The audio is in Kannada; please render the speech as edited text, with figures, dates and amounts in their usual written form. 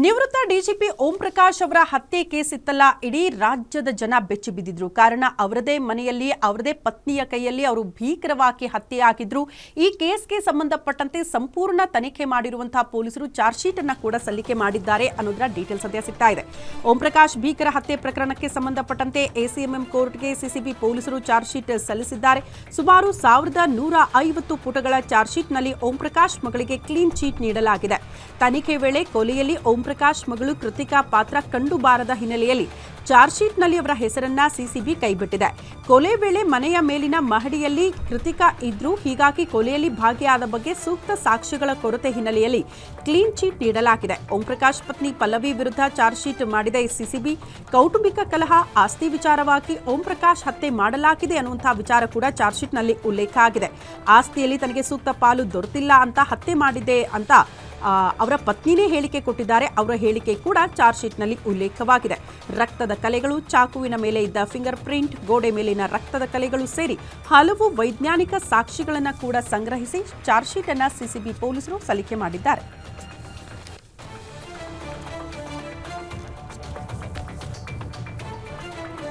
ನಿವೃತ್ತ ಡಿಜಿಪಿ ಓಂ ಪ್ರಕಾಶ್ ಅವರ ಹತ್ಯೆ ಕೇಸ್ ಇತ್ತಲ್ಲ, ಇಡೀ ರಾಜ್ಯದ ಜನ ಬೆಚ್ಚಿ ಬಿದ್ದಿದ್ರು. ಕಾರಣ ಅವರದೇ ಮನೆಯಲ್ಲಿ ಅವರದೇ ಪತ್ನಿಯ ಕೈಯಲ್ಲಿ ಅವರು ಭೀಕರವಾಗಿ ಹತ್ಯೆಯಾಗಿದ್ರು. ಈ ಕೇಸ್ಗೆ ಸಂಬಂಧಪಟ್ಟಂತೆ ಸಂಪೂರ್ಣ ತನಿಖೆ ಮಾಡಿರುವಂತಹ ಪೊಲೀಸರು ಚಾರ್ಜ್ ಶೀಟ್ ಅನ್ನು ಕೂಡ ಸಲ್ಲಿಕೆ ಮಾಡಿದ್ದಾರೆ ಅನ್ನೋದರ ಡೀಟೇಲ್ಸ್ ಸದ್ಯ ಸಿಗ್ತಾ ಇದೆ. ಓಂ ಪ್ರಕಾಶ್ ಭೀಕರ ಹತ್ಯೆ ಪ್ರಕರಣಕ್ಕೆ ಸಂಬಂಧಪಟ್ಟಂತೆ ಎಸಿಎಂಎಂ ಕೋರ್ಟ್ಗೆ ಸಿಸಿಬಿ ಪೊಲೀಸರು ಚಾರ್ಜ್ ಶೀಟ್ ಸಲ್ಲಿಸಿದ್ದಾರೆ. ಸುಮಾರು 1150 ಪುಟಗಳ ಚಾರ್ಜ್ ಶೀಟ್ನಲ್ಲಿ ಓಂ ಪ್ರಕಾಶ್ ಮಗಳಿಗೆ ಕ್ಲೀನ್ ಚೀಟ್ ನೀಡಲಾಗಿದೆ. ತನಿಖೆ ವೇಳೆ ಕೊಲೆಯಲ್ಲಿ ಓಂ ಪ್ರಕಾಶ್ ಮಗಳು ಕೃತಿಕಾ ಪಾತ್ರ ಕಂಡುಬಾರದ ಹಿನ್ನೆಲೆಯಲ್ಲಿ ಚಾರ್ಜ್ ಶೀಟ್ನಲ್ಲಿ ಅವರ ಹೆಸರನ್ನ ಸಿಸಿಬಿ ಕೈಬಿಟ್ಟಿದೆ. ಕೊಲೆ ವೇಳೆ ಮನೆಯ ಮೇಲಿನ ಮಹಡಿಯಲ್ಲಿ ಕೃತಿಕಾ ಇದ್ರು, ಹೀಗಾಗಿ ಕೊಲೆಯಲ್ಲಿ ಭಾಗಿಯಾದ ಬಗ್ಗೆ ಸೂಕ್ತ ಸಾಕ್ಷ್ಯಗಳ ಕೊರತೆ ಹಿನ್ನೆಲೆಯಲ್ಲಿ ಕ್ಲೀನ್ ಚೀಟ್ ನೀಡಲಾಗಿದೆ. ಓಂ ಪ್ರಕಾಶ್ ಪತ್ನಿ ಪಲ್ಲವಿ ವಿರುದ್ಧ ಚಾರ್ಜ್ ಶೀಟ್ ಮಾಡಿದ ಸಿಸಿಬಿ ಕೌಟುಂಬಿಕ ಕಲಹ, ಆಸ್ತಿ ವಿಚಾರವಾಗಿ ಓಂ ಪ್ರಕಾಶ್ ಹತ್ಯೆ ಮಾಡಲಾಗಿದೆ ಅನ್ನುವಂತಹ ವಿಚಾರ ಕೂಡ ಚಾರ್ಜ್ ಶೀಟ್ನಲ್ಲಿ ಉಲ್ಲೇಖ ಆಗಿದೆ. ಆಸ್ತಿಯಲ್ಲಿ ತನಗೆ ಸೂಕ್ತ ಪಾಲು ದೊರೆತಿಲ್ಲ ಅಂತ ಹತ್ಯೆ ಮಾಡಿದೆ ಅಂತ ಅವರ ಪತ್ನಿನೇ ಹೇಳಿಕೆ ಕೊಟ್ಟಿದ್ದಾರೆ. ಅವರ ಹೇಳಿಕೆ ಕೂಡ ಚಾರ್ಜ್ ಶೀಟ್ನಲ್ಲಿ ಉಲ್ಲೇಖವಾಗಿದೆ. ರಕ್ತದ ಕಲೆಗಳು, ಚಾಕುವಿನ ಮೇಲೆ ಇದ್ದ ಫಿಂಗರ್ ಪ್ರಿಂಟ್, ಗೋಡೆ ಮೇಲಿನ ರಕ್ತದ ಕಲೆಗಳು ಸೇರಿ ಹಲವು ವೈಜ್ಞಾನಿಕ ಸಾಕ್ಷಿಗಳನ್ನು ಕೂಡ ಸಂಗ್ರಹಿಸಿ ಚಾರ್ಜ್ ಶೀಟ್ ಅನ್ನು ಸಿಸಿಬಿ ಪೊಲೀಸರು ಸಲ್ಲಿಕೆ ಮಾಡಿದ್ದಾರೆ.